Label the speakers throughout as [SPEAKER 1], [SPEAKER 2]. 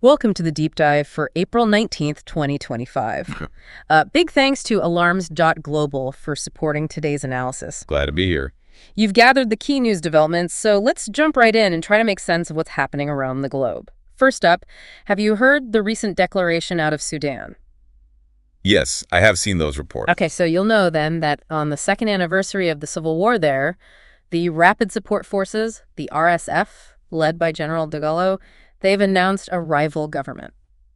[SPEAKER 1] Welcome to the deep dive for April 19th, 2025. Big thanks to Alarms.Global for supporting today's analysis.
[SPEAKER 2] Glad to be here.
[SPEAKER 1] You've gathered the key news developments, so let's jump right in and try to make sense of what's happening around the globe. First up, have you heard the recent declaration out of Sudan?
[SPEAKER 2] Yes, I have seen those reports.
[SPEAKER 1] Okay, so you'll know then that on the second anniversary of the civil war there, the Rapid Support Forces, the RSF, led by General Dagalo, they've announced a rival government.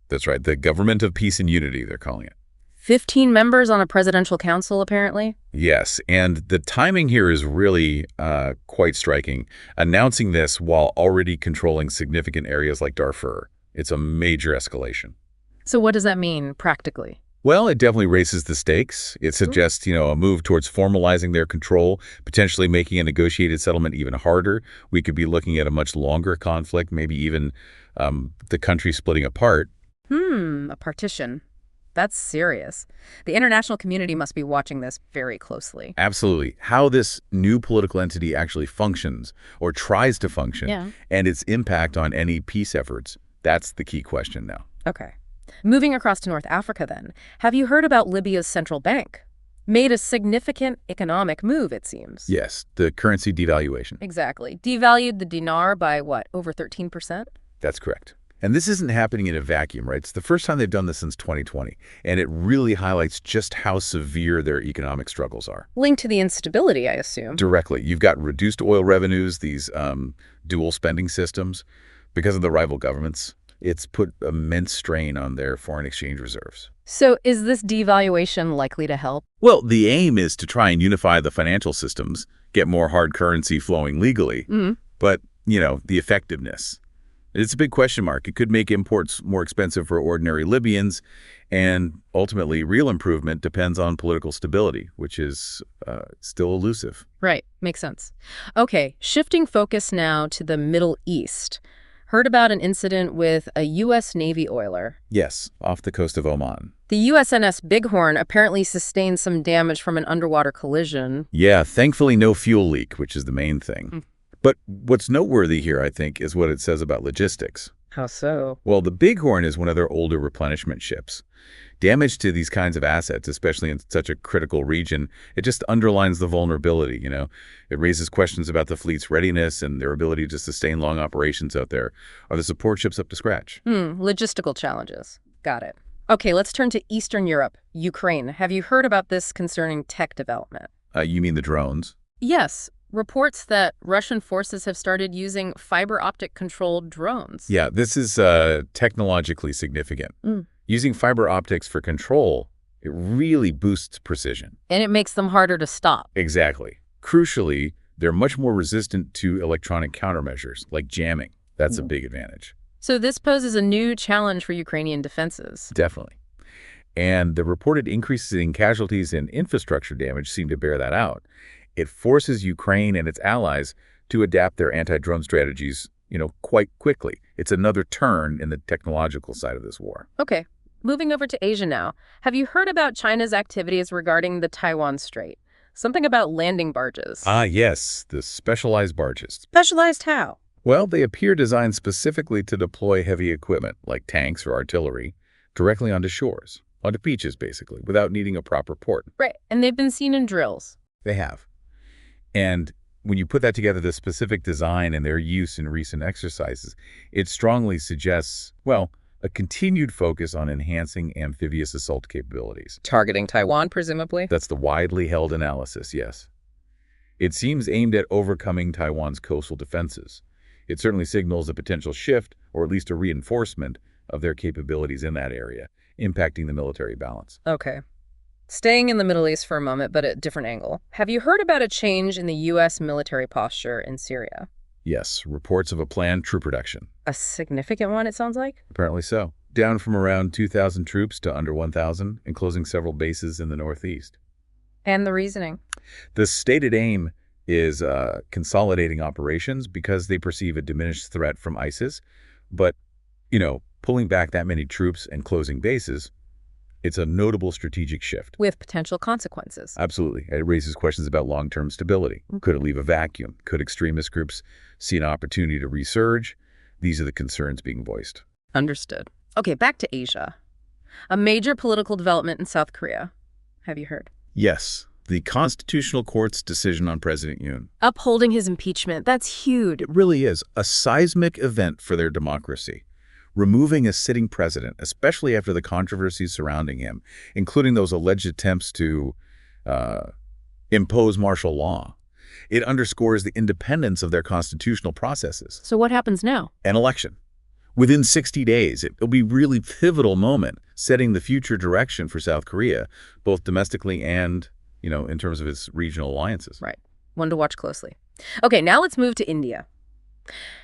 [SPEAKER 2] That's right. The Government of Peace and Unity, they're calling it.
[SPEAKER 1] 15 members on a presidential council, apparently?
[SPEAKER 2] Yes, and the timing here is really quite striking. Announcing this while already controlling significant areas like Darfur. It's a major escalation.
[SPEAKER 1] So what does that mean practically?
[SPEAKER 2] Well, it definitely raises the stakes. It suggests, a move towards formalizing their control, potentially making a negotiated settlement even harder. We could be looking at a much longer conflict, maybe even the country splitting apart.
[SPEAKER 1] A partition. That's serious. The international community must be watching this very closely.
[SPEAKER 2] Absolutely. How this new political entity actually functions or tries to function and its impact on any peace efforts, that's the key question now.
[SPEAKER 1] Okay. Moving across to North Africa then, have you heard about Libya's central bank? Made a significant economic move, it seems.
[SPEAKER 2] Yes, the currency devaluation.
[SPEAKER 1] Exactly. Devalued the dinar by what, over 13%?
[SPEAKER 2] That's correct. And this isn't happening in a vacuum, right? It's the first time they've done this since 2020, and it really highlights just how severe their economic struggles are.
[SPEAKER 1] Linked to the instability, I assume.
[SPEAKER 2] Directly. You've got reduced oil revenues, these dual spending systems. Because of the rival governments, it's put immense strain on their foreign exchange reserves.
[SPEAKER 1] So is this devaluation likely to help?
[SPEAKER 2] Well, the aim is to try and unify the financial systems, get more hard currency flowing legally. But, the effectiveness. It's a big question mark. It could make imports more expensive for ordinary Libyans, and ultimately, real improvement depends on political stability, which is still elusive.
[SPEAKER 1] Right. Makes sense. Okay, shifting focus now to the Middle East. Heard about an incident with a U.S. Navy oiler.
[SPEAKER 2] Yes, off the coast of Oman.
[SPEAKER 1] The USNS Bighorn apparently sustained some damage from an underwater collision.
[SPEAKER 2] Yeah, thankfully no fuel leak, which is the main thing. But what's noteworthy here, I think, is what it says about logistics.
[SPEAKER 1] How so?
[SPEAKER 2] Well, the Bighorn is one of their older replenishment ships. Damage to these kinds of assets, especially in such a critical region, it just underlines the vulnerability, It raises questions about the fleet's readiness and their ability to sustain long operations out there. Are the support ships up to scratch?
[SPEAKER 1] Logistical challenges. Got it. Okay, let's turn to Eastern Europe, Ukraine. Have you heard about this concerning tech development?
[SPEAKER 2] You mean the drones?
[SPEAKER 1] Yes. Reports that Russian forces have started using fiber-optic controlled drones.
[SPEAKER 2] Yeah, this is technologically significant. Using fiber optics for control, it really boosts precision.
[SPEAKER 1] And it makes them harder to stop.
[SPEAKER 2] Exactly. Crucially, they're much more resistant to electronic countermeasures, like jamming. That's a big advantage.
[SPEAKER 1] So this poses a new challenge for Ukrainian defenses.
[SPEAKER 2] Definitely. And the reported increases in casualties and infrastructure damage seem to bear that out. It forces Ukraine and its allies to adapt their anti-drone strategies, quite quickly. It's another turn in the technological side of this war.
[SPEAKER 1] Okay. Moving over to Asia now. Have you heard about China's activities regarding the Taiwan Strait? Something about landing barges.
[SPEAKER 2] Ah, yes, the specialized barges.
[SPEAKER 1] Specialized how?
[SPEAKER 2] Well, they appear designed specifically to deploy heavy equipment, like tanks or artillery, directly onto shores, onto beaches, basically, without needing a proper port.
[SPEAKER 1] Right, and they've been seen in drills.
[SPEAKER 2] They have. And when you put that together, the specific design and their use in recent exercises, it strongly suggests, a continued focus on enhancing amphibious assault capabilities.
[SPEAKER 1] Targeting Taiwan, presumably?
[SPEAKER 2] That's the widely held analysis, yes. It seems aimed at overcoming Taiwan's coastal defenses. It certainly signals a potential shift, or at least a reinforcement, of their capabilities in that area, impacting the military balance.
[SPEAKER 1] Okay. Staying in the Middle East for a moment, but at a different angle. Have you heard about a change in the U.S. military posture in Syria?
[SPEAKER 2] Yes, reports of a planned troop reduction.
[SPEAKER 1] A significant one, it sounds like?
[SPEAKER 2] Apparently so. Down from around 2,000 troops to under 1,000, and closing several bases in the northeast.
[SPEAKER 1] And the reasoning?
[SPEAKER 2] The stated aim is consolidating operations because they perceive a diminished threat from ISIS. But, pulling back that many troops and closing bases, it's a notable strategic shift.
[SPEAKER 1] With potential consequences.
[SPEAKER 2] Absolutely. It raises questions about long-term stability. Could it leave a vacuum? Could extremist groups see an opportunity to resurge? These are the concerns being voiced.
[SPEAKER 1] Understood. Okay, back to Asia. A major political development in South Korea. Have you heard?
[SPEAKER 2] Yes, the Constitutional Court's decision on President Yoon.
[SPEAKER 1] Upholding his impeachment. That's huge.
[SPEAKER 2] It really is a seismic event for their democracy. Removing a sitting president, especially after the controversies surrounding him, including those alleged attempts to impose martial law. It underscores the independence of their constitutional processes.
[SPEAKER 1] So what happens now?
[SPEAKER 2] An election. Within 60 days, it'll be a really pivotal moment, setting the future direction for South Korea, both domestically and, in terms of its regional alliances.
[SPEAKER 1] Right. One to watch closely. Okay, now let's move to India.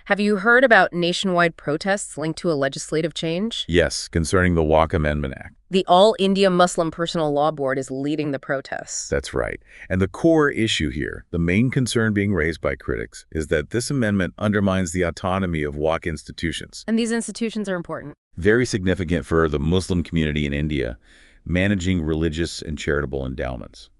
[SPEAKER 1] Have you heard about nationwide protests linked to a legislative change?
[SPEAKER 2] Yes, concerning the Waqf Amendment Act.
[SPEAKER 1] The All India Muslim Personal Law Board is leading the protests.
[SPEAKER 2] That's right. And the core issue here, the main concern being raised by critics, is that this amendment undermines the autonomy of Waqf institutions.
[SPEAKER 1] And these institutions are important.
[SPEAKER 2] Very significant for the Muslim community in India, managing religious and charitable endowments.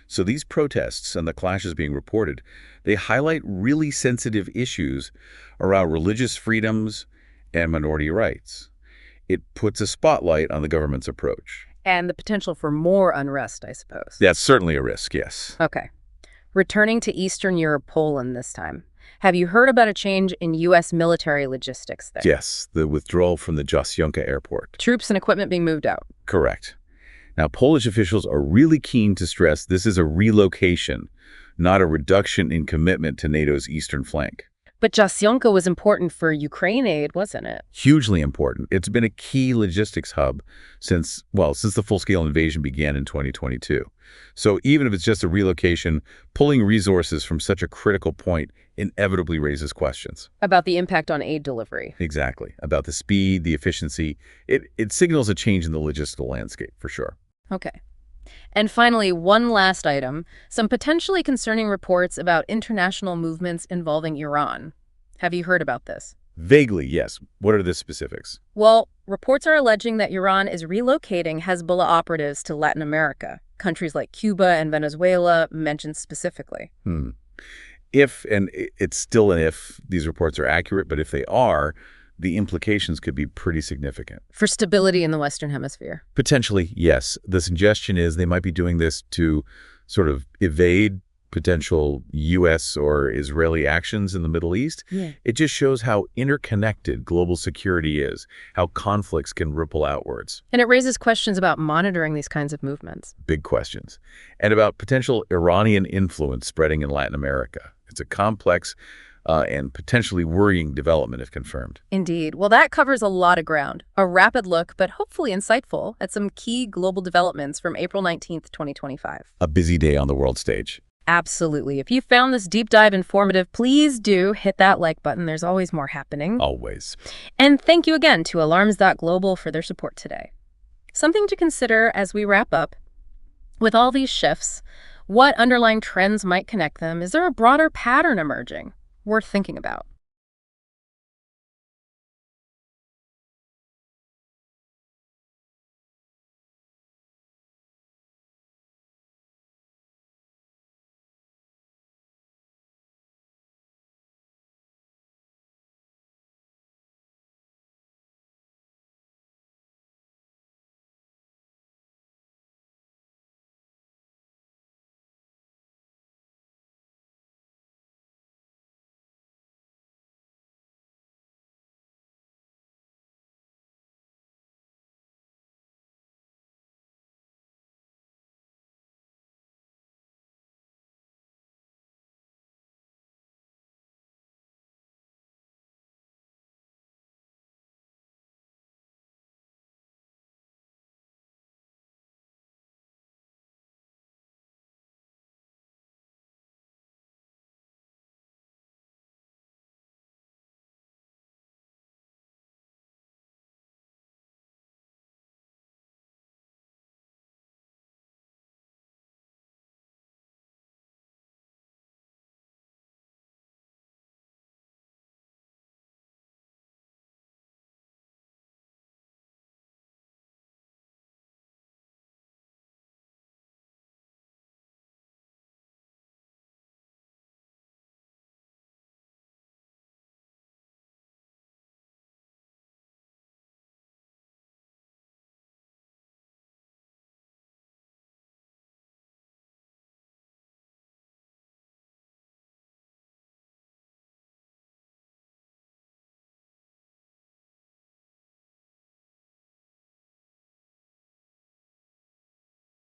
[SPEAKER 2] So these protests and the clashes being reported, they highlight really sensitive issues around religious freedoms and minority rights. It puts a spotlight on the government's approach.
[SPEAKER 1] And the potential for more unrest, I suppose.
[SPEAKER 2] That's certainly a risk, yes.
[SPEAKER 1] Okay. Returning to Eastern Europe, Poland this time. Have you heard about a change in U.S. military logistics there?
[SPEAKER 2] Yes, the withdrawal from the Jastrzębie airport.
[SPEAKER 1] Troops and equipment being moved out.
[SPEAKER 2] Correct. Now, Polish officials are really keen to stress this is a relocation, not a reduction in commitment to NATO's eastern flank.
[SPEAKER 1] But Jastrzębie was important for Ukraine aid, wasn't it?
[SPEAKER 2] Hugely important. It's been a key logistics hub since the full-scale invasion began in 2022. So even if it's just a relocation, pulling resources from such a critical point inevitably raises questions.
[SPEAKER 1] About the impact on aid delivery.
[SPEAKER 2] Exactly. About the speed, the efficiency. It signals a change in the logistical landscape, for sure.
[SPEAKER 1] Okay. And finally, one last item, some potentially concerning reports about international movements involving Iran. Have you heard about this?
[SPEAKER 2] Vaguely, yes. What are the specifics?
[SPEAKER 1] Well, reports are alleging that Iran is relocating Hezbollah operatives to Latin America, countries like Cuba and Venezuela mentioned specifically.
[SPEAKER 2] If, and it's still an if, these reports are accurate, but if they are, the implications could be pretty significant.
[SPEAKER 1] For stability in the Western Hemisphere?
[SPEAKER 2] Potentially, yes. The suggestion is they might be doing this to sort of evade potential U.S. or Israeli actions in the Middle East.
[SPEAKER 1] Yeah.
[SPEAKER 2] It just shows how interconnected global security is, how conflicts can ripple outwards.
[SPEAKER 1] And it raises questions about monitoring these kinds of movements.
[SPEAKER 2] Big questions. And about potential Iranian influence spreading in Latin America. It's a complex and potentially worrying development if confirmed.
[SPEAKER 1] Indeed. Well, that covers a lot of ground. A rapid look, but hopefully insightful, at some key global developments from April 19th, 2025.
[SPEAKER 2] A busy day on the world stage.
[SPEAKER 1] Absolutely. If you found this deep dive informative, please do hit that like button. There's always more happening.
[SPEAKER 2] Always.
[SPEAKER 1] And thank you again to Alarms.Global for their support today. Something to consider as we wrap up. With all these shifts, what underlying trends might connect them? Is there a broader pattern emerging worth thinking about?